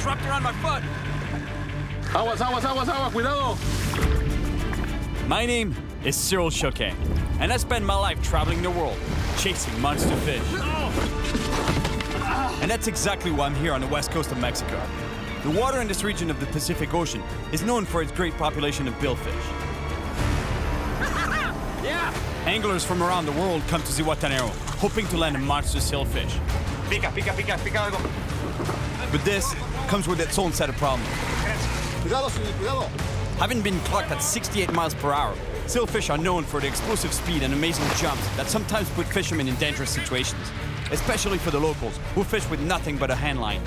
just wrapped around my foot. Aguas, aguas, aguas, aguas, cuidado. My name is Cyril Chauquet, and I spend my life traveling the world, chasing monster fish. And that's exactly why I'm here on the west coast of Mexico. The water in this region of the Pacific Ocean is known for its great population of billfish. Yeah. Anglers from around the world come to Zihuatanejo, hoping to land a monster sailfish. Pica, pica, pica, pica algo. But this comes with its own set of problems. Cuidado, cuidado. Having been clocked at 68 miles per hour, sailfish are known for their explosive speed and amazing jumps that sometimes put fishermen in dangerous situations, especially for the locals, who fish with nothing but a handline.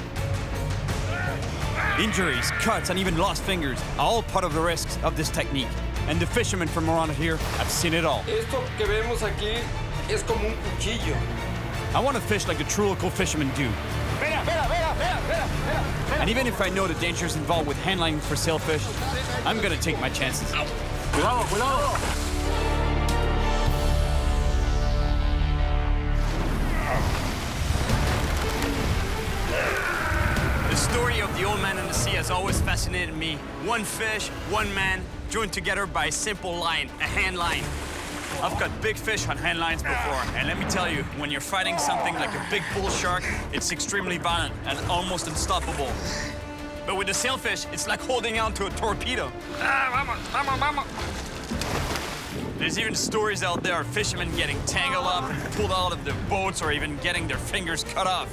Injuries, cuts, and even lost fingers are all part of the risks of this technique, and the fishermen from around here have seen it all. Esto que vemos aquí es como un cuchillo. I want to fish like the true local fishermen do. And even if I know the dangers involved with handlining for sailfish, I'm gonna take my chances. Cuidado, cuidado. The story of the old man and the sea has always fascinated me. One fish, one man, joined together by a simple line, a hand line. I've caught big fish on hand lines before, and let me tell you, when you're fighting something like a big bull shark, it's extremely violent and almost unstoppable. But with the sailfish, it's like holding on to a torpedo. There's even stories out there of fishermen getting tangled up and pulled out of their boats or even getting their fingers cut off.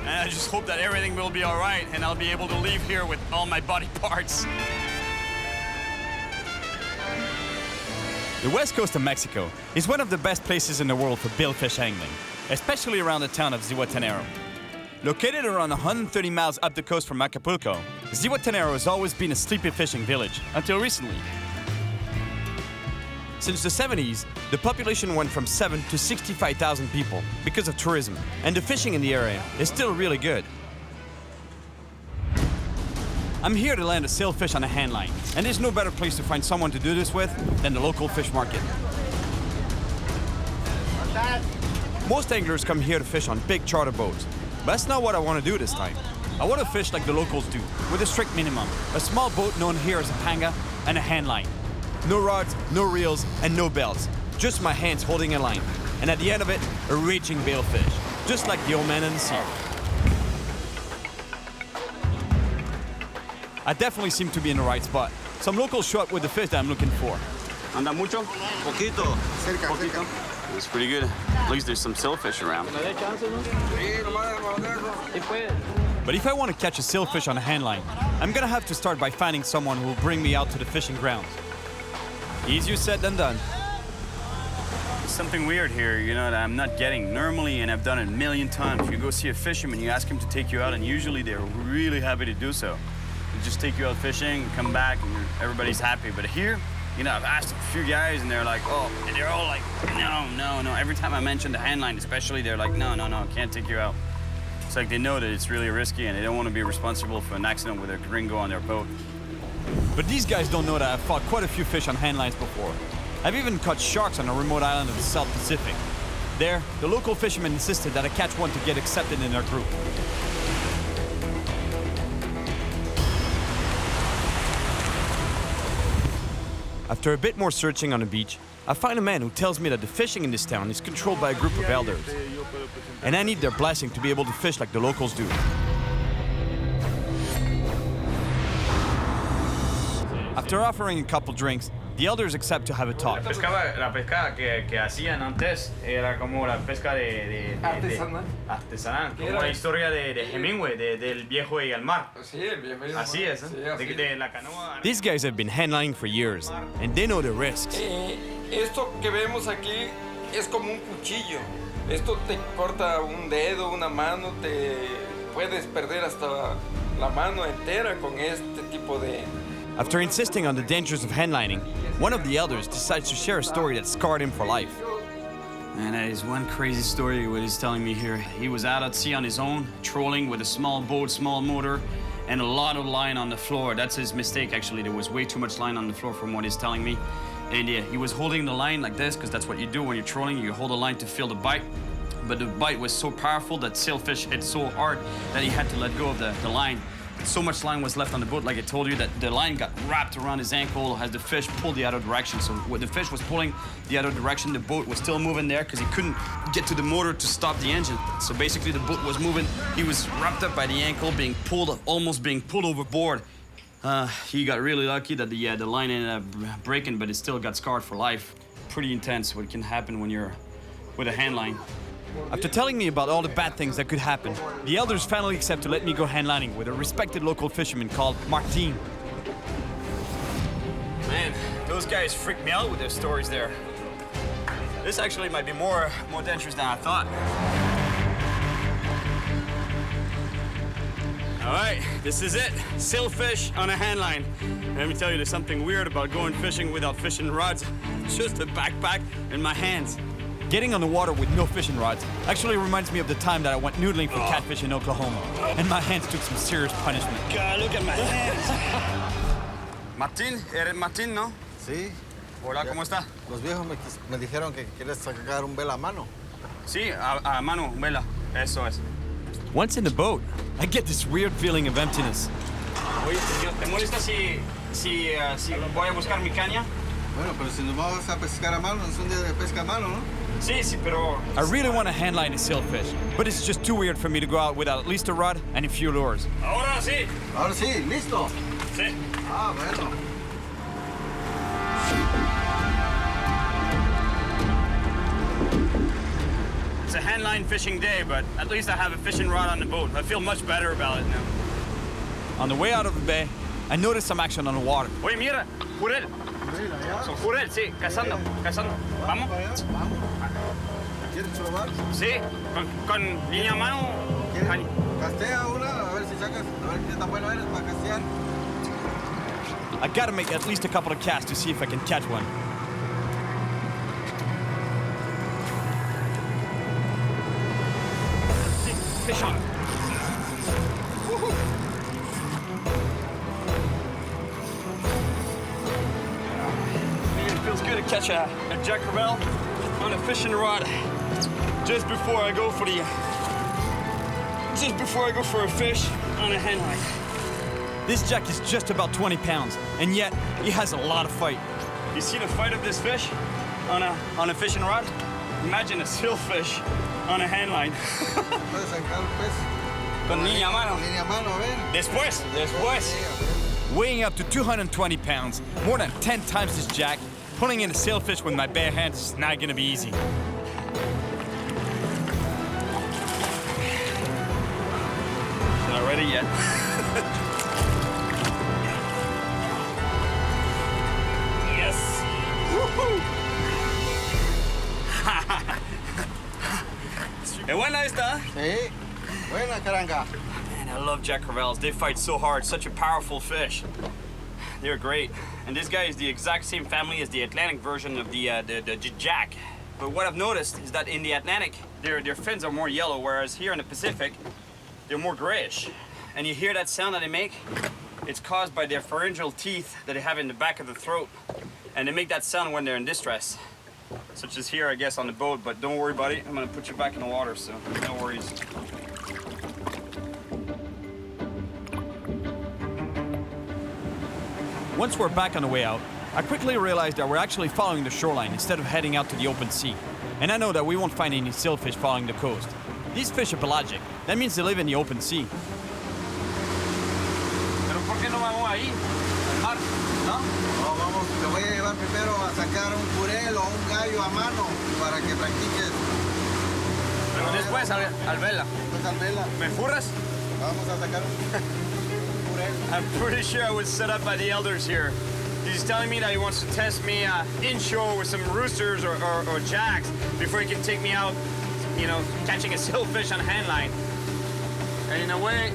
And I just hope that everything will be all right and I'll be able to leave here with all my body parts. The west coast of Mexico is one of the best places in the world for billfish angling, especially around the town of Zihuatanejo. Located around 130 miles up the coast from Acapulco, Zihuatanejo has always been a sleepy fishing village until recently. Since the 70s, the population went from 7 to 65,000 people because of tourism, and the fishing in the area is still really good. I'm here to land a sailfish on a handline, and there's no better place to find someone to do this with than the local fish market. Most anglers come here to fish on big charter boats, but that's not what I want to do this time. I want to fish like the locals do, with a strict minimum, a small boat known here as a panga and a handline. No rods, no reels, and no belts, just my hands holding a line, and at the end of it, a raging billfish, just like the old man in the sea. I definitely seem to be in the right spot. Some locals show up with the fish that I'm looking for. Anda mucho? Poquito. Cerca, cerca. That's pretty good. At least there's some sailfish around. But if I want to catch a sailfish on a handline, I'm gonna have to start by finding someone who will bring me out to the fishing grounds. Easier said than done. There's something weird here, you know, that I'm not getting. Normally, and I've done it a million times, you go see a fisherman, you ask him to take you out, and usually they're really happy to do so. They just take you out fishing, come back, and everybody's happy. But here, you know, I've asked a few guys, and they're like, oh, and they're all like, no, no, no. Every time I mention the handline, especially, they're like, no, no, no, I can't take you out. It's like they know that it's really risky, and they don't want to be responsible for an accident with a gringo on their boat. But these guys don't know that I've fought quite a few fish on handlines before. I've even caught sharks on a remote island of the South Pacific. There, the local fishermen insisted that I catch one to get accepted in their group. After a bit more searching on the beach, I find a man who tells me that the fishing in this town is controlled by a group of elders, and I need their blessing to be able to fish like the locals do. After offering a couple drinks, the elders accept to have a talk. La pesca que hacían antes era como la pesca de artesanal, como la historia de Hemingway, del viejo y el mar. Sí, el viejo y el mar. Así es, Sí, así de la canoa. These guys have been handlining for years, and they know the risks. Esto que vemos aquí es como un cuchillo. Esto te corta un dedo, una mano, te puedes perder hasta la mano entera con este tipo de... After insisting on the dangers of handlining, one of the elders decides to share a story that scarred him for life. And that is one crazy story what he's telling me here. He was out at sea on his own, trolling with a small boat, small motor, and a lot of line on the floor. That's his mistake, actually. There was way too much line on the floor from what he's telling me. And yeah, he was holding the line like this, because that's what you do when you're trolling. You hold the line to feel the bite. but the bite was so powerful that sailfish hit so hard that he had to let go of the line. So much line was left on the boat, like I told you, that the line got wrapped around his ankle as the fish pulled the other direction. So when the fish was pulling the other direction, the boat was still moving there because he couldn't get to the motor to stop the engine. So basically the boat was moving. He was wrapped up by the ankle, being pulled, almost being pulled overboard. He got really lucky that the line ended up breaking, but it still got scarred for life. Pretty intense what can happen when you're with a handline. After telling me about all the bad things that could happen, the elders finally accept to let me go handlining with a respected local fisherman called Monty. Man, those guys freaked me out with their stories there. This actually might be more dangerous than I thought. All right, this is it. Sailfish on a handline. Let me tell you, there's something weird about going fishing without fishing rods. Just a backpack and my hands. Getting on the water with no fishing rods actually reminds me of the time that I went noodling for catfish in Oklahoma, and my hands took some serious punishment. God, look at my hands. Martín, eres Martín, ¿no? Sí. Hola, ¿cómo está? Los viejos me dijeron que quieres sacar un vela a mano. Sí, a mano, vela. Eso es. Once in the boat, I get this weird feeling of emptiness. Oye, ¿te molesta si voy a buscar mi caña? Bueno, pero si nos vamos a pescar a mano, es un día de pesca a mano, ¿no? Sí, pero... I really want to handline a sailfish, but it's just too weird for me to go out without at least a rod and a few lures. Ahora sí. Ahora sí, listo. Sí. Ah, bueno. It's a handline fishing day, but at least I have a fishing rod on the boat. I feel much better about it now. On the way out of the bay, I noticed some action on the water. Oye, mira, Jurel. Son Jurel, sí, cazando. ¿Vamos? Vamos. ¿Quieres probar? Sí, con línea a mano. Castea una, a ver si sacas, a ver qué tan bueno eres para castear. I gotta make at least a couple of casts to see if I can catch one. Fish on. It feels good to catch a Jack Crevalle on a fishing rod just before I go for a fish on a handline. This jack is just about 20 pounds, and yet he has a lot of fight. You see the fight of this fish on a fishing rod? Imagine a sailfish on a handline. Puedes sacar el pez. Con línea a mano. Línea a mano, a ver. Después. Weighing up to 220 pounds, more than 10 times this jack, pulling in a sailfish with my bare hands is not gonna be easy. Not ready yet. Yes. Woohoo! ¿Es buena esta? Sí. Buena caranga. Man, I love Jack Crevalles. They fight so hard. Such a powerful fish. They're great. And this guy is the exact same family as the Atlantic version of the Jack. But what I've noticed is that in the Atlantic, their fins are more yellow, whereas here in the Pacific, they're more grayish. And you hear that sound that they make? It's caused by their pharyngeal teeth that they have in the back of the throat. And they make that sound when they're in distress. Such as here, I guess, on the boat, but don't worry about it. I'm gonna put you back in the water, so no worries. Once we're back on the way out, I quickly realized that we're actually following the shoreline instead of heading out to the open sea. And I know that we won't find any sailfish following the coast. These fish are pelagic. That means they live in the open sea. Pero ¿por qué no vamos ahí? Al mar, ¿no? No, vamos, te voy a llevar primero a sacar un jurel o un gallo a mano para que practiques. Pero después al vela. Después al vela. ¿Me furras? Vamos a sacar un jurel. I'm pretty sure I was set up by the elders here. He's telling me that he wants to test me inshore with some roosters or jacks before he can take me out, you know, catching a sailfish on a handline. And in a way,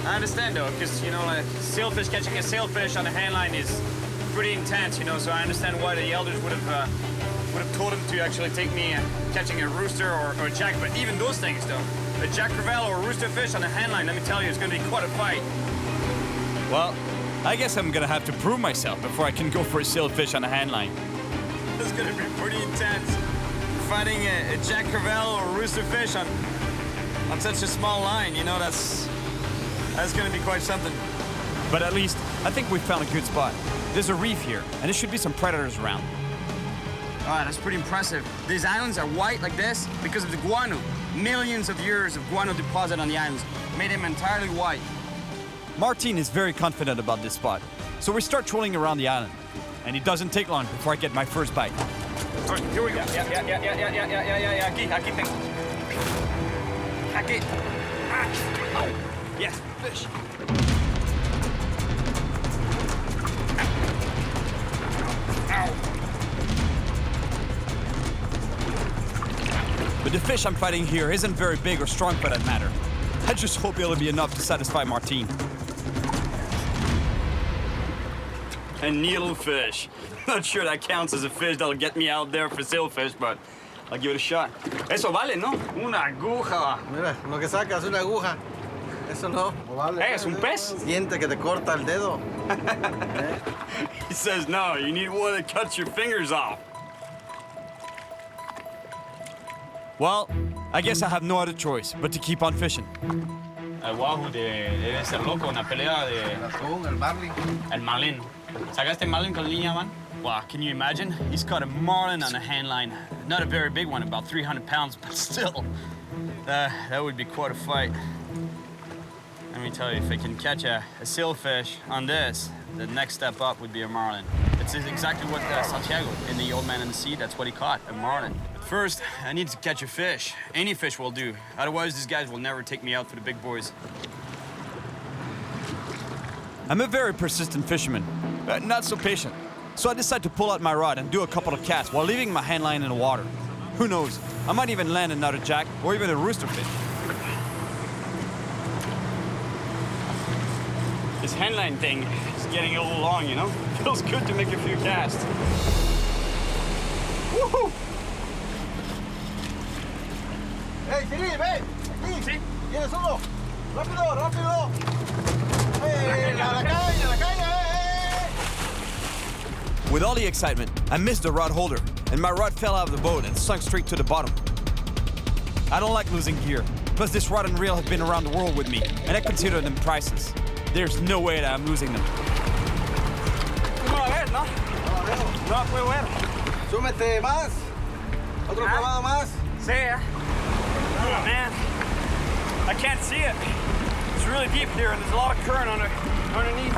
I understand though, because, you know, like catching a sailfish on a handline is pretty intense, you know, so I understand why the elders would have told him to actually take me catching a rooster or a jack. But even those things though, a Jack Crevalle or a rooster fish on a handline, let me tell you, it's going to be quite a fight. Well, I guess I'm gonna have to prove myself before I can go for a sailfish on a handline. It's going to be pretty intense. fighting a jack crevalle or rooster fish on such a small line. You know, that's going to be quite something. But at least, I think we found a good spot. There's a reef here, and there should be some predators around. All right, that's pretty impressive. These islands are white like this because of the guano. Millions of years of guano deposit on the islands made them entirely white. Martin is very confident about this spot, so we start trolling around the island. And it doesn't take long before I get my first bite. All right, here we go. Yeah. Aquí tengo. Aquí. Oh, yes, fish. But the fish I'm fighting here isn't very big or strong for that matter. I just hope it'll be enough to satisfy Martin. A needlefish. Not sure that counts as a fish that'll get me out there for sailfish, but I'll give it a shot. Eso vale, ¿no? Una aguja. Mira, lo que saca es una aguja. Eso no vale. Hey, es un pez. Siente que te corta el dedo. He says no, you need one that cuts your fingers off. Well, I guess I have no other choice but to keep on fishing. El wahoo debe ser loco, una pelea de... El atún, el marlin. El marlin. ¿Sacaste marlin con línea, man? Wow, can you imagine? He's caught a marlin on a handline. Not a very big one, about 300 pounds, but still. That would be quite a fight. Let me tell you, if I can catch a sailfish on this, the next step up would be a marlin. It's exactly what Santiago, in The Old Man and the Sea, that's what he caught, a marlin. But first, I need to catch a fish. Any fish will do. Otherwise, these guys will never take me out for the big boys. I'm a very persistent fisherman, but not so patient. So I decide to pull out my rod and do a couple of casts while leaving my handline in the water. Who knows, I might even land another jack or even a rooster fish. This handline thing is getting a little long, you know? Feels good to make a few casts. Woohoo! Hey, Cyril, ven. Aquí. Sí. ¿Tienes uno? Rápido, rápido. Hey, la caña, With all the excitement, I missed the rod holder, and my rod fell out of the boat and sunk straight to the bottom. I don't like losing gear, plus this rod and reel have been around the world with me, and I consider them priceless. There's no way that I'm losing them. No la ves, ¿no? No la puedo ver. Súmete más. Otro clavado más. Sí, oh, man. I can't see it. It's really deep here, and there's a lot of current underneath.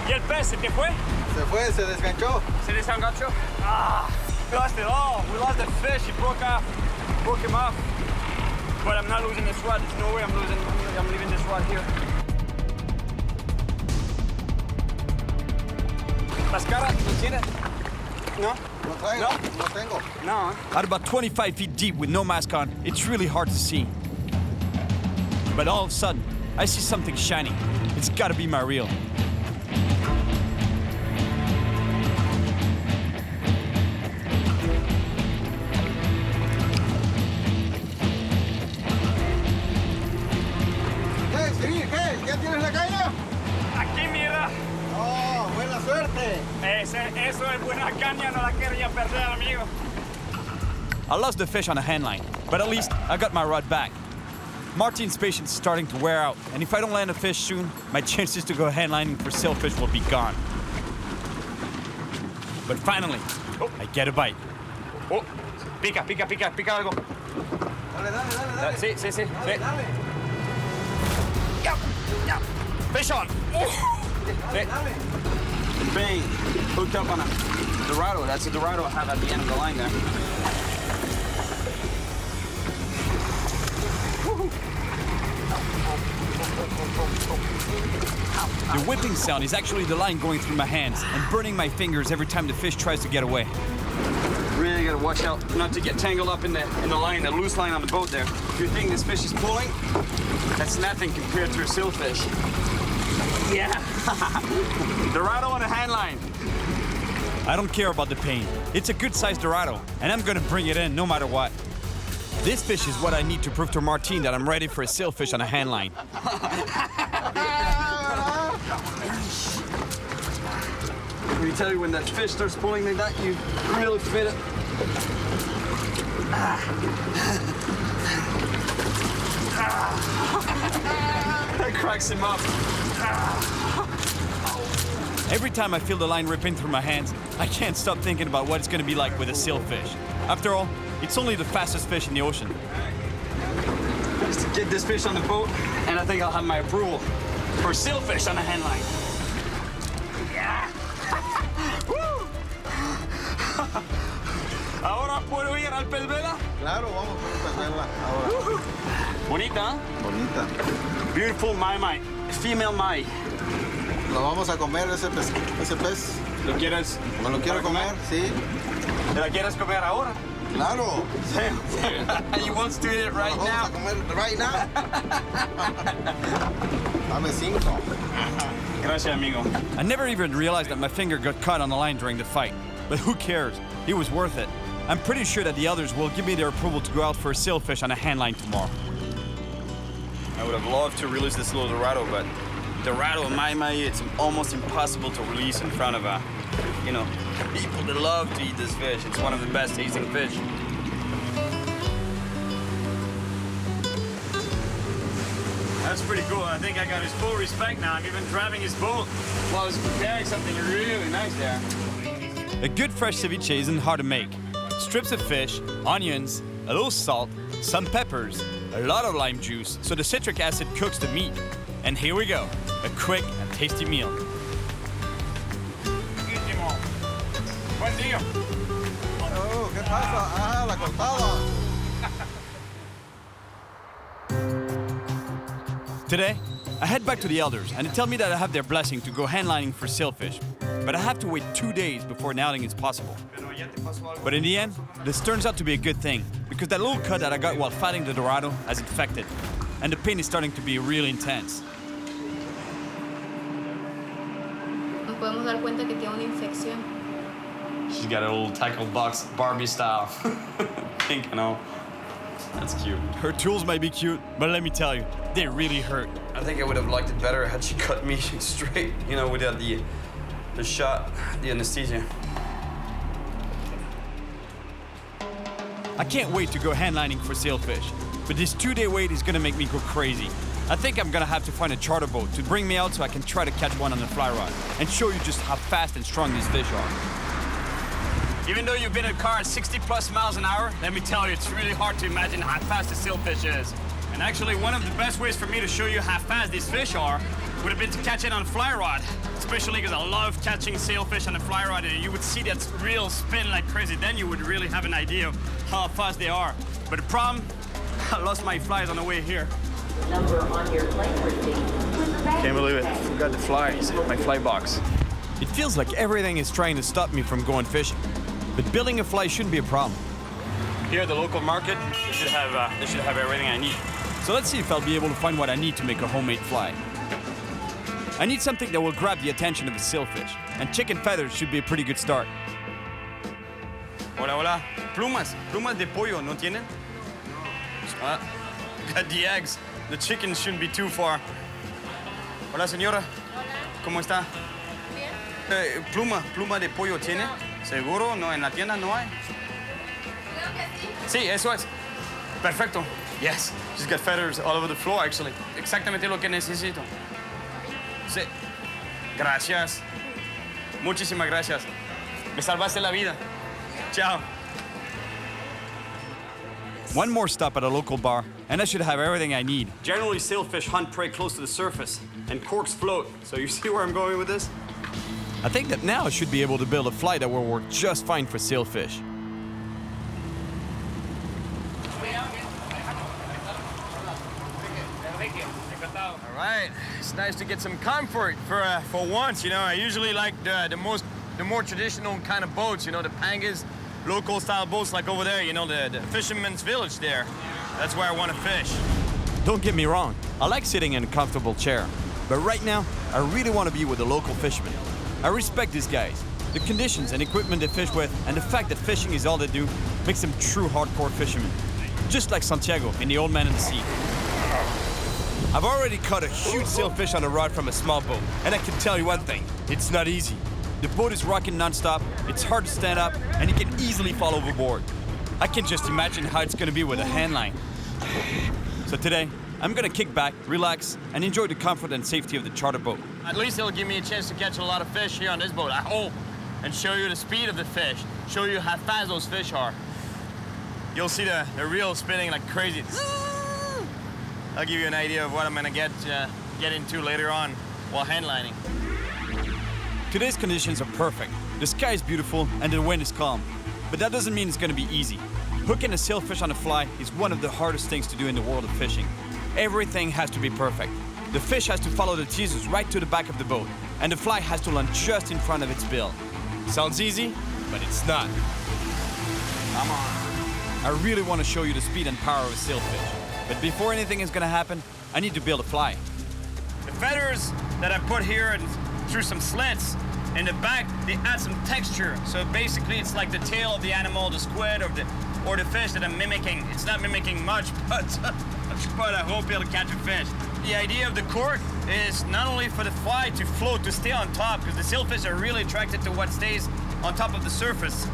¿Y el pez se te fue? Se desganchó. Se desenganchó? Ah, we lost it all. We lost the fish. He broke him off. But I'm not losing this rod. There's no way I'm leaving this rod here. ¿Mascara? ¿No tiene? No? No traigo, no tengo. No. At about 25 feet deep with no mask on, it's really hard to see. But all of a sudden, I see something shiny. It's gotta be my reel. Hey, Cyril, ¿qué? ¿Ya tienes la caña? Aquí, mira. Oh, buena suerte. Eso es buena caña, no la quería perder, amigo. I lost the fish on a handline, but at least I got my rod back. Martin's patience is starting to wear out, and if I don't land a fish soon, my chances to go handlining for sailfish will be gone. But finally, I get a bite. Oh, pica algo. Dale. Sí. Dale. Yeah. Fish on. Dale. Bang. Hooked up on a dorado. That's a dorado I have at the end of the line there. The whipping sound is actually the line going through my hands and burning my fingers every time the fish tries to get away. Really gotta watch out not to get tangled up in the line, the loose line on the boat there. If you think this fish is pulling, that's nothing compared to a sailfish. Yeah. Dorado on a handline. I don't care about the pain. It's a good-sized dorado, and I'm gonna bring it in no matter what. This fish is what I need to prove to Martin that I'm ready for a sailfish on a handline. Let me tell you, when that fish starts pulling like that, you really fit it. That cracks him up. Every time I feel the line ripping through my hands, I can't stop thinking about what it's going to be like with a sailfish. After all, it's only the fastest fish in the ocean. Just to get this fish on the boat, and I think I'll have my approval for sailfish on the handline. Yeah. Woo. Ahora puedo ir al pez vela. Claro, vamos a verla ahora. Bonita, ¿eh? Bonita. Beautiful mai, female mai. Lo vamos a comer ese pez. ¿Lo quieres? Me lo quiero comer, sí. ¿Te la quieres comer ahora? Claro. He wants to eat it right Vamos now. a comer right now. Dame 5. Gracias, amigo. I never even realized that my finger got caught on the line during the fight. But who cares? It was worth it. I'm pretty sure that the others will give me their approval to go out for a sailfish on a handline tomorrow. I would have loved to release this little dorado, but dorado and mai, it's almost impossible to release in front of people that love to eat this fish. It's one of the best tasting fish. That's pretty cool. I think I got his full respect now. I'm even driving his boat while I was preparing something really nice there. A good fresh ceviche isn't hard to make. Strips of fish, onions, a little salt, some peppers, a lot of lime juice so the citric acid cooks the meat. And here we go, a quick and tasty meal. Buen día. Oh, ¿qué pasa? Ah, la cortada. Today, I head back to the elders and they tell me that I have their blessing to go handlining for sailfish. But I have to wait 2 days before an outing is possible. But in the end, this turns out to be a good thing because that little cut that I got while fighting the dorado has infected. And the pain is starting to be really intense. Nos podemos dar cuenta que tiene una infección. She's got a little tackle box, Barbie style. Pink and all. That's cute. Her tools might be cute, but let me tell you, they really hurt. I think I would have liked it better had she cut me straight, without the shot, the anesthesia. I can't wait to go handlining for sailfish, but this 2-day wait is gonna make me go crazy. I think I'm gonna have to find a charter boat to bring me out so I can try to catch one on the fly rod and show you just how fast and strong these fish are. Even though you've been in a car at 60 plus miles an hour, let me tell you, it's really hard to imagine how fast a sailfish is. And actually, one of the best ways for me to show you how fast these fish are would have been to catch it on a fly rod, especially because I love catching sailfish on a fly rod, and you would see that reel spin like crazy. Then you would really have an idea of how fast they are. But the problem, I lost my flies on the way here. Number on your plane receipt. Can't believe it. I forgot the flies, my fly box. It feels like everything is trying to stop me from going fishing. But building a fly shouldn't be a problem. Here at the local market, they should have everything I need. So let's see if I'll be able to find what I need to make a homemade fly. I need something that will grab the attention of a sailfish, and chicken feathers should be a pretty good start. Hola, hola. Plumas de pollo, ¿no tienen? Got the eggs. The chickens shouldn't be too far. Hola, señora. ¿Cómo está? Bien. Pluma de pollo tiene? ¿Seguro? No, en la tienda no hay. Sí, eso es. Perfecto. Yes. She's got feathers all over the floor, actually. Exactamente lo que necesito. Sí. Gracias. Muchísimas gracias. Me salvaste la vida. Ciao. One more stop at a local bar, and I should have everything I need. Generally, sailfish hunt prey close to the surface, and corks float. So you see where I'm going with this? I think that now I should be able to build a fly that will work just fine for sailfish. All right, it's nice to get some comfort for once. I usually like the more traditional kind of boats. The pangas, local style boats like over there. The fisherman's village there. That's where I want to fish. Don't get me wrong, I like sitting in a comfortable chair. But right now, I really want to be with the local fishermen. I respect these guys. The conditions and equipment they fish with, and the fact that fishing is all they do, makes them true hardcore fishermen. Just like Santiago in The Old Man and the Sea. I've already caught a huge sailfish on a rod from a small boat, and I can tell you one thing, it's not easy. The boat is rocking non-stop, it's hard to stand up, and you can easily fall overboard. I can just imagine how it's gonna be with a handline. So today, I'm gonna kick back, relax, and enjoy the comfort and safety of the charter boat. At least it'll give me a chance to catch a lot of fish here on this boat, I hope. And show you the speed of the fish. Show you how fast those fish are. You'll see the reel spinning like crazy. I'll give you an idea of what I'm gonna get into later on while handlining. Today's conditions are perfect. The sky is beautiful and the wind is calm. But that doesn't mean it's gonna be easy. Hooking a sailfish on a fly is one of the hardest things to do in the world of fishing. Everything has to be perfect. The fish has to follow the teasers right to the back of the boat, and the fly has to land just in front of its bill. Sounds easy, but it's not. Come on. I really want to show you the speed and power of a sailfish. But before anything is gonna happen, I need to build a fly. The feathers that I put here and through some slits in the back, they add some texture. So basically it's like the tail of the animal, the squid or the fish that I'm mimicking. It's not mimicking much, but I hope it'll catch a fish. The idea of the cork is not only for the fly to float, to stay on top, because the sailfish are really attracted to what stays on top of the surface,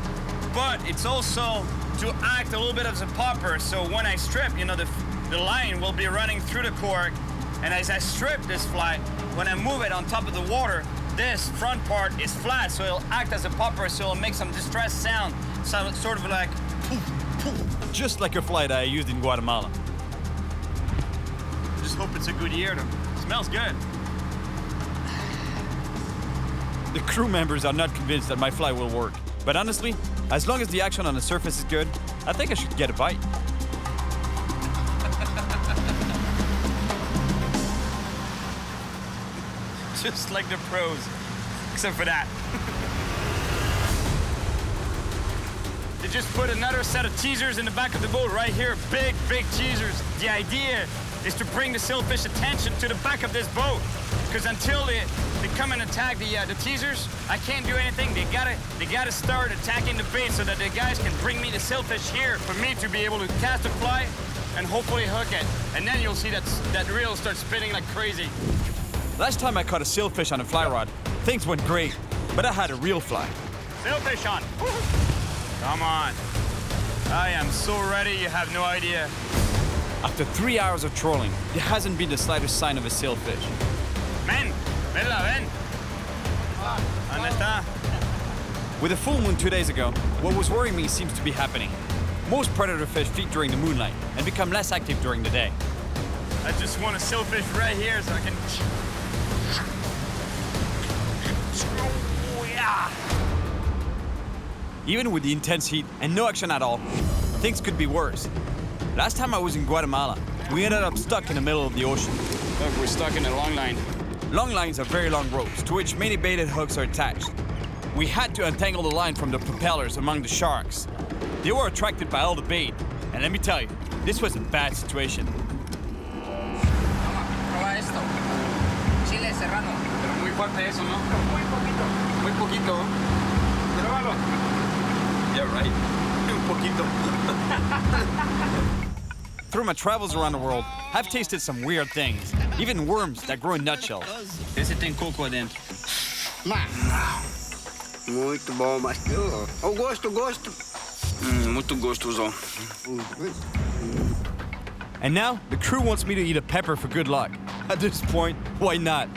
but it's also to act a little bit as a popper. So when I strip, you know, the line will be running through the cork, and as I strip this fly, when I move it on top of the water, this front part is flat, so it'll act as a popper, so it'll make some distressed sound, sort of like poof, poof. Just like a fly that I used in Guatemala. Just hope it's a good year. Smells good. The crew members are not convinced that my fly will work. But honestly, as long as the action on the surface is good, I think I should get a bite. Just like the pros, except for that. They just put another set of teasers in the back of the boat right here. Big, big teasers. The idea is to bring the sailfish attention to the back of this boat. Because until they come and attack the teasers, I can't do anything. They gotta start attacking the bait so that the guys can bring me the sailfish here for me to be able to cast a fly and hopefully hook it. And then you'll see that reel start spinning like crazy. Last time I caught a sailfish on a fly rod, things went great, but I had a real fly. Sailfish on. Come on. I am so ready, you have no idea. After 3 hours of trolling, there hasn't been the slightest sign of a sailfish. Ven, ven. ¿Dónde está? With a full moon 2 days ago, what was worrying me seems to be happening. Most predator fish feed during the moonlight and become less active during the day. I just want a sailfish right here so I can... Oh, yeah. Even with the intense heat and no action at all, things could be worse. Last time I was in Guatemala, we ended up stuck in the middle of the ocean. Look, we're stuck in a long line. Long lines are very long ropes to which many baited hooks are attached. We had to untangle the line from the propellers among the sharks. They were attracted by all the bait, and let me tell you, this was a bad situation. Prueba esto. Chile serrano. Pero muy fuerte eso, ¿no? Muy poquito. Muy poquito. Pruébalo. Yeah, right. Un poquito. Through my travels around the world, I've tasted some weird things, even worms that grow in nutshells. Esse tem coco dentro. Muito bom, mas o gosto. Muito gostoso. And now, the crew wants me to eat a pepper for good luck. At this point, why not?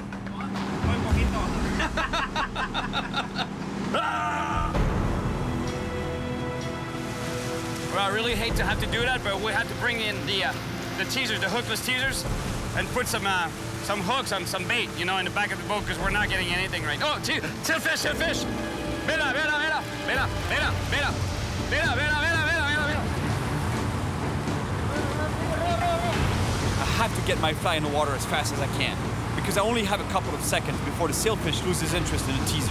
Well, I really hate to have to do that, but we have to bring in the teasers, the hookless teasers, and put some hooks on some bait, you know, in the back of the boat, because we're not getting anything right. Oh, sailfish! Mira. I have to get my fly in the water as fast as I can, because I only have a couple of seconds before the sailfish loses interest in the teasers.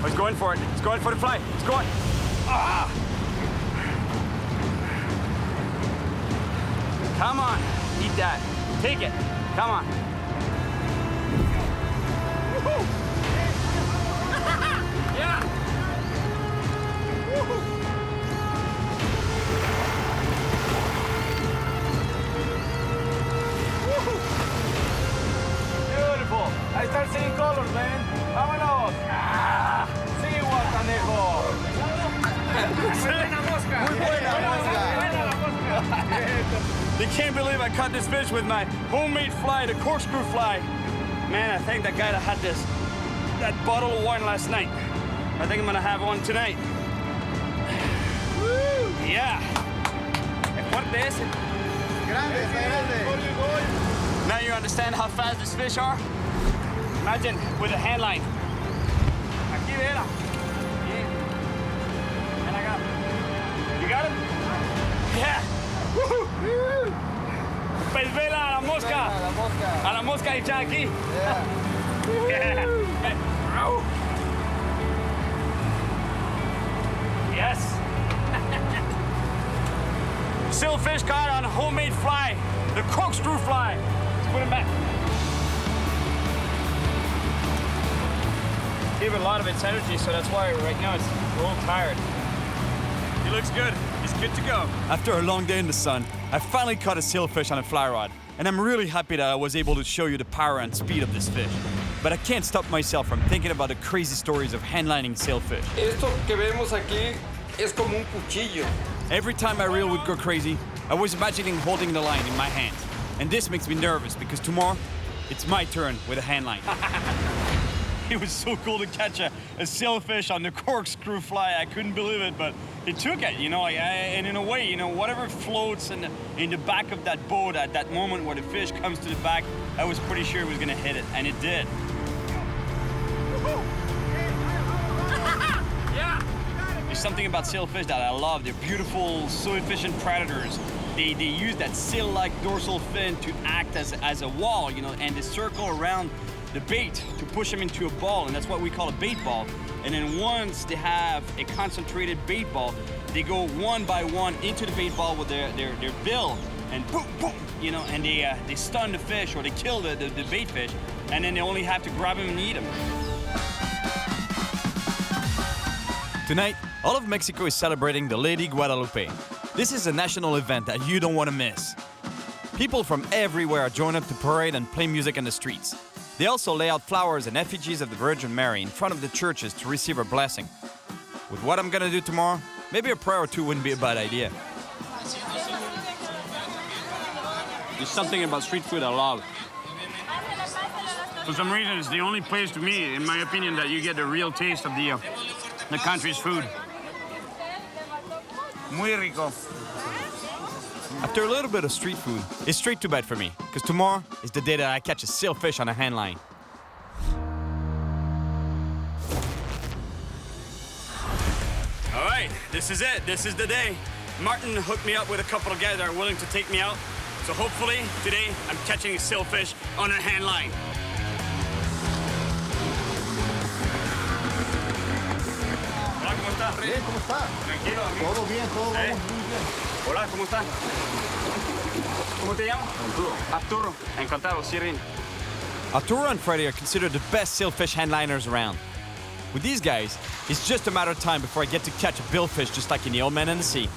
Oh, he's going for it. He's going for the fly. He's going. Ah! Come on. Eat that. Take it. Come on. Woohoo! Yeah! Woohoo! Woohoo! Beautiful. I start seeing colors, man. Vámonos. Ah! Zihuatanejo. They can't believe I caught this fish with my homemade fly, the corkscrew fly. Man, I thank that guy that had that bottle of wine last night. I think I'm gonna have one tonight. Woo! Yeah. Es fuerte ese. Grande, grande. Now you understand how fast these fish are? Imagine with a handline. Aquí, vera. Yeah. And I got him. You got him? Yeah. Woo-hoo. Pez vela a la mosca. A la mosca hecha aquí. Yeah. Yes. Sailfish caught on a homemade fly, the corkscrew fly. Let's put him back. Gave it a lot of its energy, so that's why right now it's a little tired. He looks good. He's good to go. After a long day in the sun, I finally caught a sailfish on a fly rod, and I'm really happy that I was able to show you the power and speed of this fish. But I can't stop myself from thinking about the crazy stories of handlining sailfish. Esto que vemos aquí es como un cuchillo. Every time my reel would go crazy, I was imagining holding the line in my hands. And this makes me nervous because tomorrow, it's my turn with a handline. It was so cool to catch a sailfish on the corkscrew fly. I couldn't believe it, but it took it, and in a way, whatever floats in the back of that boat at that moment where the fish comes to the back, I was pretty sure it was gonna hit it, and it did. There's something about sailfish that I love. They're beautiful, so efficient predators. They use that sail-like dorsal fin to act as a wall, and they circle around the bait to push them into a ball, and that's what we call a bait ball. And then once they have a concentrated bait ball, they go one by one into the bait ball with their bill, and boom, boom, and they stun the fish or they kill the bait fish, and then they only have to grab them and eat them. Tonight, all of Mexico is celebrating the Lady Guadalupe. This is a national event that you don't want to miss. People from everywhere join up to parade and play music in the streets. They also lay out flowers and effigies of the Virgin Mary in front of the churches to receive her blessing. With what I'm gonna do tomorrow, maybe a prayer or two wouldn't be a bad idea. There's something about street food I love. For some reason, it's the only place to me, in my opinion, that you get the real taste of the country's food. Muy rico. After a little bit of street food, it's straight to bed for me, because tomorrow is the day that I catch a sailfish on a handline. All right, this is it. This is the day. Martin hooked me up with a couple of guys that are willing to take me out. So hopefully, today, I'm catching a sailfish on a handline. Hola, ¿cómo estás? Bien, ¿cómo está? Tranquilo, amigo. Todo bien, todo vamos muy bien. Hola, ¿cómo estás? ¿Cómo te llamas? Arturo. Encantado, Cyril. Arturo and Freddy are considered the best sailfish handliners around. With these guys, it's just a matter of time before I get to catch a billfish just like in the Old Man and the Sea.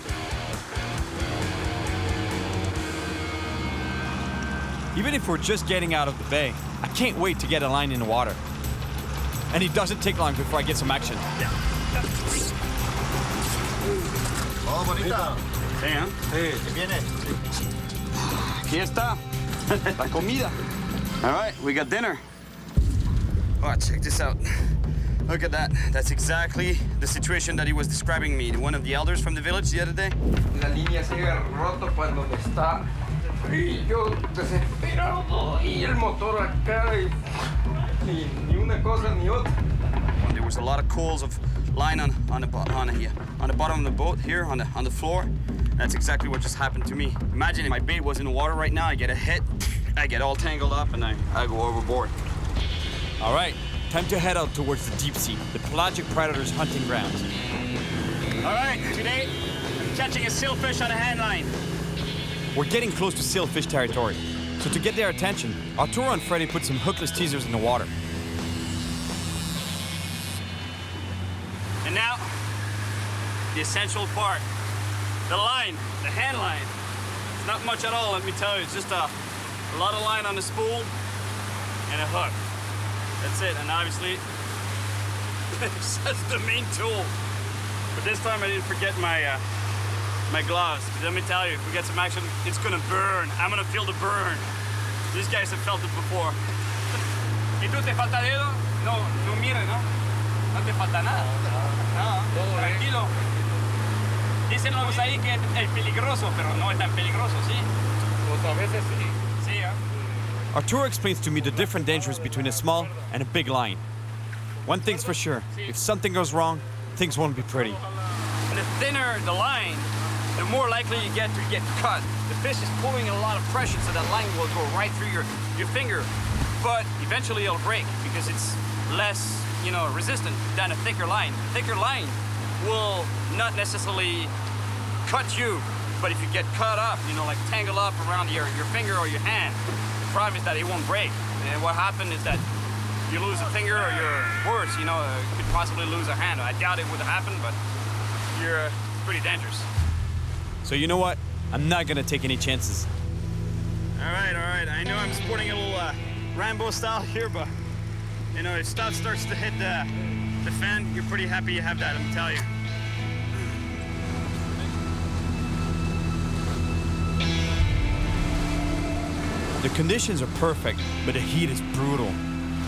Even if we're just getting out of the bay, I can't wait to get a line in the water. And it doesn't take long before I get some action. Oh, bonita. Sí, ¿eh? Sí, ¿qué viene? Aquí está. La comida. All right, we got dinner. Oh, check this out. Look at that. That's exactly the situation that he was describing me. One of the elders from the village the other day. La línea sigue roto cuando me está. Y yo desesperado. Y el motor acá. Y ni una cosa ni otra. There was a lot of coils of line on the bottom of the boat here on the floor. That's exactly what just happened to me. Imagine if my bait was in the water right now. I get a hit, I get all tangled up, and I go overboard. All right, time to head out towards the deep sea, the pelagic predators' hunting grounds. All right, today I'm catching a sailfish on a handline. We're getting close to sailfish territory, so to get their attention, Arturo and Freddy put some hookless teasers in the water. And now, the essential part, the line, the hand line. It's not much at all, let me tell you. It's just a lot of line on the spool and a hook. That's it, and obviously, that's the main tool. But this time I didn't forget my my gloves. Let me tell you, if we get some action, it's gonna burn. I'm gonna feel the burn. These guys have felt it before. ¿Y tú te falta dedo? No, no mire, ¿no? No te falta nada. No, tranquilo. Dicen los ahí que es peligroso, pero no es tan peligroso, ¿sí? Pues a veces sí. Sí, ¿eh? Arturo explains to me the different dangers between a small and a big line. One thing's for sure, if something goes wrong, things won't be pretty. And the thinner the line, the more likely you get to get cut. The fish is pulling a lot of pressure, so that line will go right through your finger. But eventually it'll break because it's less, resistant than a thicker line. A thicker line will not necessarily cut you, but if you get cut up, like tangle up around your finger or your hand, the problem is that it won't break. And what happened is that you lose a finger or you're worse, you could possibly lose a hand. I doubt it would happen, but you're pretty dangerous. So you know what? I'm not gonna take any chances. All right. I know I'm sporting a little Rambo style here, but if stuff starts to hit the fan, you're pretty happy you have that, I'm telling you. The conditions are perfect, but the heat is brutal.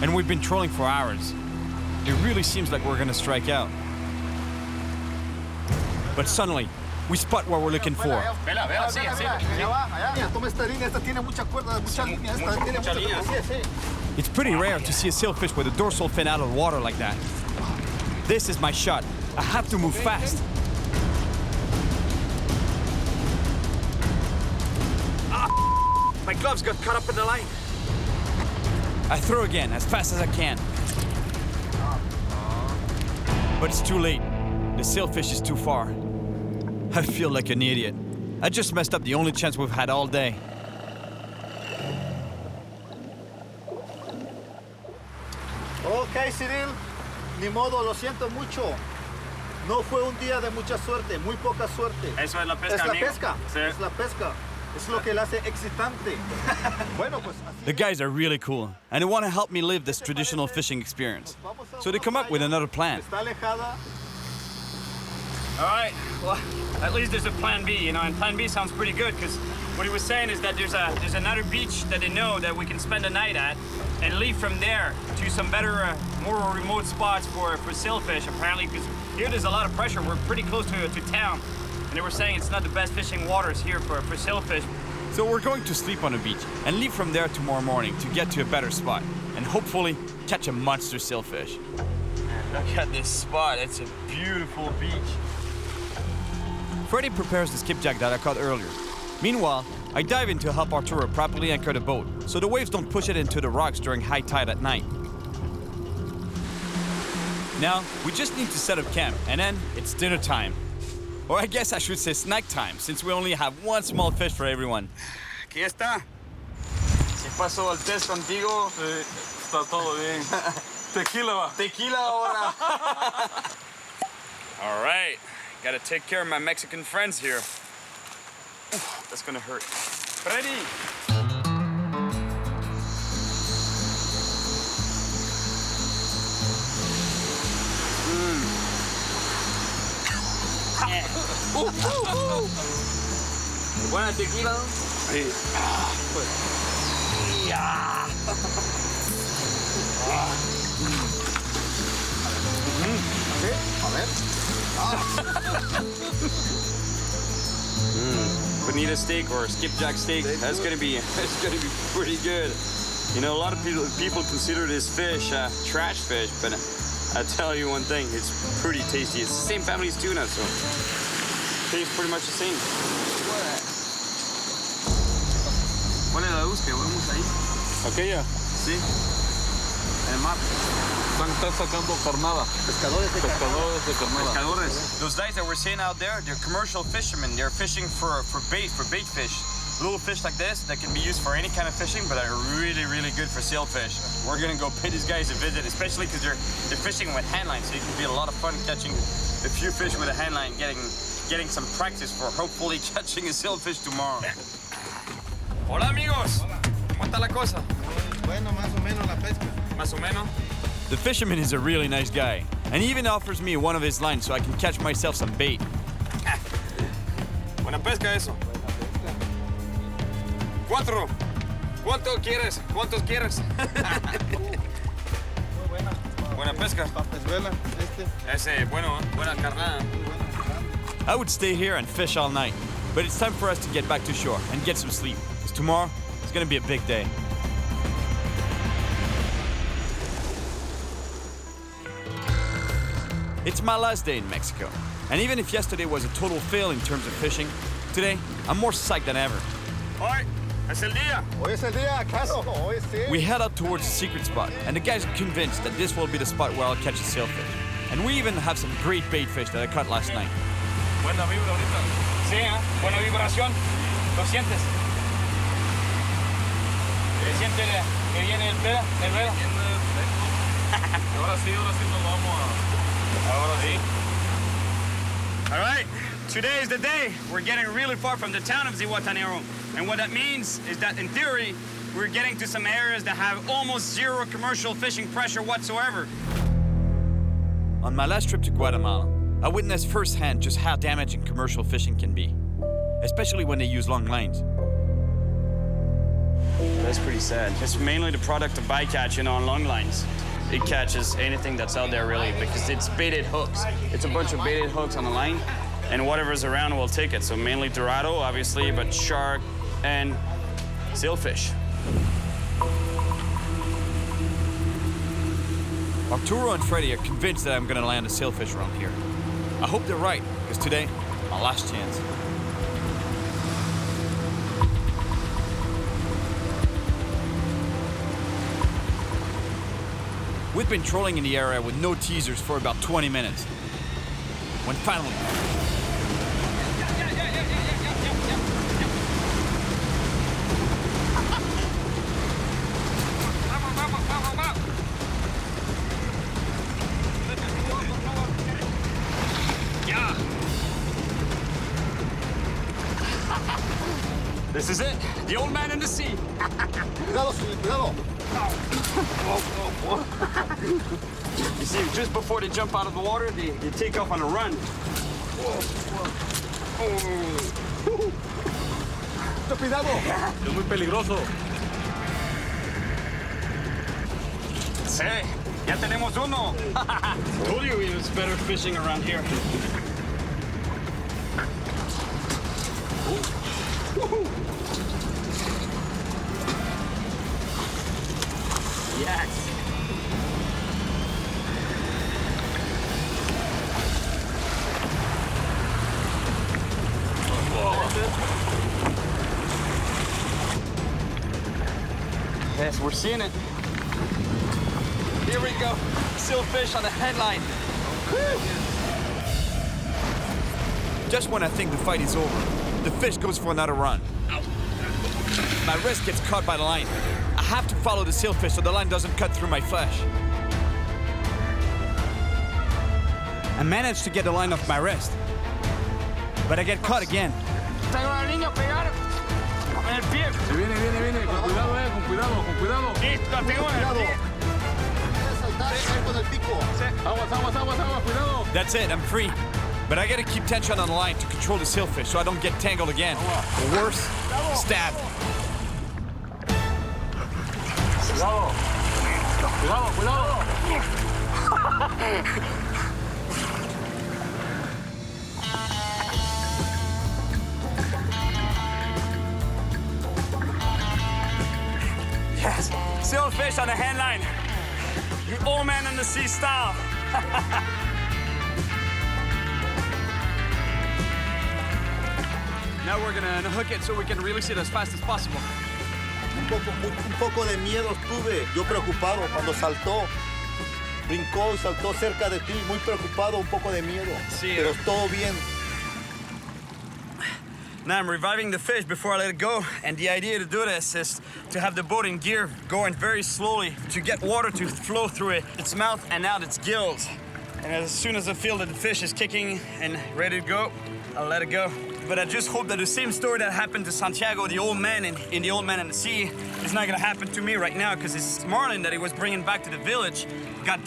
And we've been trolling for hours. It really seems like we're gonna strike out. But suddenly, we spot what we're looking for. Allá va, allá. Mira, toma esta línea, esta tiene mucha cuerda, mucha línea, esta tiene mucha línea. Sí. It's pretty rare to see a sailfish with a dorsal fin out of the water like that. This is my shot. I have to move fast. My gloves got caught up in the line. I throw again as fast as I can. But it's too late. The sailfish is too far. I feel like an idiot. I just messed up the only chance we've had all day. Ok, Cyril. Ni modo, lo siento mucho. No fue un día de mucha suerte, muy poca suerte. Eso es la pesca, Es la amigo. pesca. Sí. Es la pesca. Es lo que la hace excitante. Bueno, pues así. The guys are really cool, and they want to help me live this traditional fishing experience. So they come up with another plan. Está alejada. All right, well, at least there's a plan B, and plan B sounds pretty good, because what he was saying is that there's another beach that they know that we can spend the night at, and leave from there to some better, more remote spots for sailfish, apparently, because here there's a lot of pressure. We're pretty close to town, and they were saying it's not the best fishing waters here for sailfish. So we're going to sleep on the beach and leave from there tomorrow morning to get to a better spot, and hopefully catch a monster sailfish. Look at this spot, it's a beautiful beach. Freddy prepares the skipjack that I caught earlier. Meanwhile, I dive in to help Arturo properly anchor the boat, so the waves don't push it into the rocks during high tide at night. Now, we just need to set up camp, and then it's dinner time. Or I guess I should say snack time, since we only have one small fish for everyone. Aquí está. ¿Sí pasó el test contigo? Está todo bien. Tequila va. Tequila ahora. All right. Gotta take care of my Mexican friends here. Oof, that's gonna hurt. Freddy! Buena tequila. Sí. A ver. Bonita steak or skipjack steak. That's gonna be pretty good. A lot of people consider this fish trash fish, but I tell you one thing, it's pretty tasty. It's the same family as tuna, so tastes pretty much the same. ¿Cuál es la luz que vemos ahí? Aquella. Sí. El mapa. Están sacando carnada. Pescadores de carnada. Pescadores. Those guys that we're seeing out there, they're commercial fishermen. They're fishing for bait fish. Little fish like this that can be used for any kind of fishing, but are really, really good for sailfish. We're gonna go pay these guys a visit, especially because they're fishing with handline, so it can be a lot of fun catching a few fish with a handline, getting some practice for hopefully catching a sailfish tomorrow. Hola amigos, ¿cómo está la cosa? Bueno, más o menos la pesca. Más o menos. The fisherman is a really nice guy, and he even offers me one of his lines so I can catch myself some bait. Buena pesca eso. 4. ¿Cuánto quieres? ¿Cuántos quieres? Buena pesca. Ese, bueno, buena carnada. I would stay here and fish all night, but it's time for us to get back to shore and get some sleep, because tomorrow is going to be a big day. It's my last day in Mexico, and even if yesterday was a total fail in terms of fishing, today I'm more psyched than ever. Hoy es el día. Hoy es el día, claro. Hoy sí. We head out towards the secret spot, and the guys are convinced that this will be the spot where I'll catch a sailfish. And we even have some great bait fish that I caught last night. Buena vibra ahorita. Sí, buena vibración. ¿Lo sientes? ¿Se siente que viene el velo? Ahora sí nos vamos a... Ahora sí. All right, today is the day. We're getting really far from the town of Zihuatanejo. And what that means is that, in theory, we're getting to some areas that have almost zero commercial fishing pressure whatsoever. On my last trip to Guatemala, I witnessed firsthand just how damaging commercial fishing can be, especially when they use long lines. That's pretty sad. It's mainly the product of bycatch, on long lines. It catches anything that's out there, really, because it's baited hooks. It's a bunch of baited hooks on the line, and whatever's around will take it. So mainly dorado, obviously, but shark and sailfish. Arturo and Freddie are convinced that I'm gonna land a sailfish around here. I hope they're right, because today, my last chance. We've been trolling in the area with no teasers for about 20 minutes. When finally... This is it, the old man in the sea. Cuidado, cuidado. You see, just before they jump out of the water, they take off on a run. Cuidado. Es muy peligroso. Sí, ya tenemos uno. Told you it was better fishing around here. Yes. Yes, we're seeing it. Here we go. Sailfish on the headline. Woo! Just when I think the fight is over, the fish goes for another run. My wrist gets caught by the line. I have to follow the sailfish so the line doesn't cut through my flesh. I managed to get the line off my wrist, but I get caught again. Traigo a la niña a pegar en el pie. Viene. Con cuidado, con cuidado. Listo, pegó en el pie. Saltar con el pico. Aguas, cuidado. That's it, I'm free. But I gotta keep tension on the line to control the sailfish so I don't get tangled again. Or worse, stabbed. Cuidado. Yes, sailfish on the handline. You old man in the sea style. Now we're gonna unhook it so we can release it as fast as possible. Un poco de miedo tuve, yo preocupado cuando saltó. Brincó y saltó cerca de ti, muy preocupado, un poco de miedo. Sí. Pero todo bien. Now I'm reviving the fish before I let it go, and the idea to do this is to have the boat in gear going very slowly to get water to flow through its mouth and out its gills. And as soon as I feel that the fish is kicking and ready to go, I'll let it go. But I just hope that the same story that happened to Santiago, the old man in The Old Man in the Sea, is not gonna happen to me right now, because this marlin that he was bringing back to the village got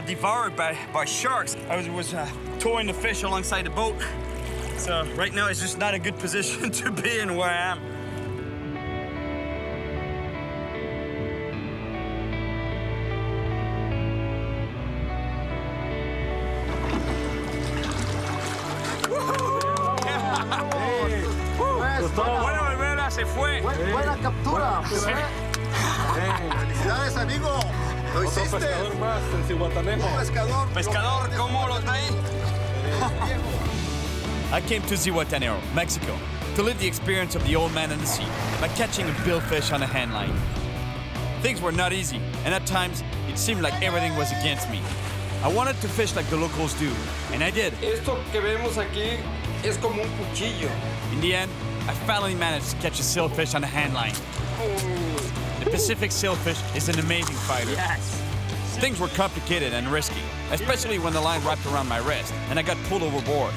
devoured by sharks. I was towing the fish alongside the boat, So right now it's just not a good position to be in where I am. Bueno, Olvera se fue. Buena captura. Felicidades, amigo. Lo hiciste. Pescador más en Zihuatanejo. Pescador. Pescador, ¿cómo lo está ahí? I came to Zihuatanejo, Mexico, to live the experience of the old man in the sea by catching a billfish on a handline. Things were not easy, and at times it seemed like everything was against me. I wanted to fish like the locals do, and I did. Esto que vemos aquí es como un cuchillo. In the end, I finally managed to catch a sailfish on a handline. The Pacific Sailfish is an amazing fighter. Yes. Things were complicated and risky, especially when the line wrapped around my wrist and I got pulled overboard.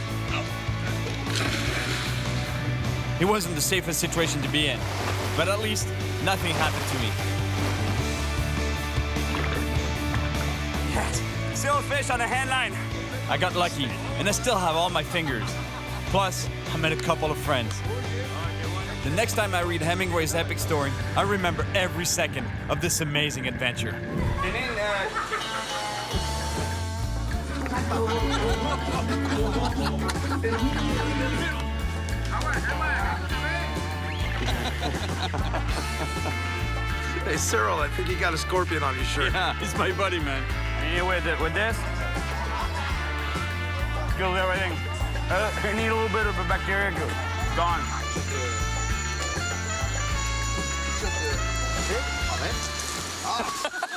It wasn't the safest situation to be in, but at least nothing happened to me. Yes. Sailfish on a handline. I got lucky, and I still have all my fingers. Plus, I met a couple of friends. The next time I read Hemingway's epic story, I remember every second of this amazing adventure. Hey, Cyril, I think you got a scorpion on your shirt. Yeah, he's my buddy, man. And with this, kills everything. You need a little bit of a bacteria, gone. A ver.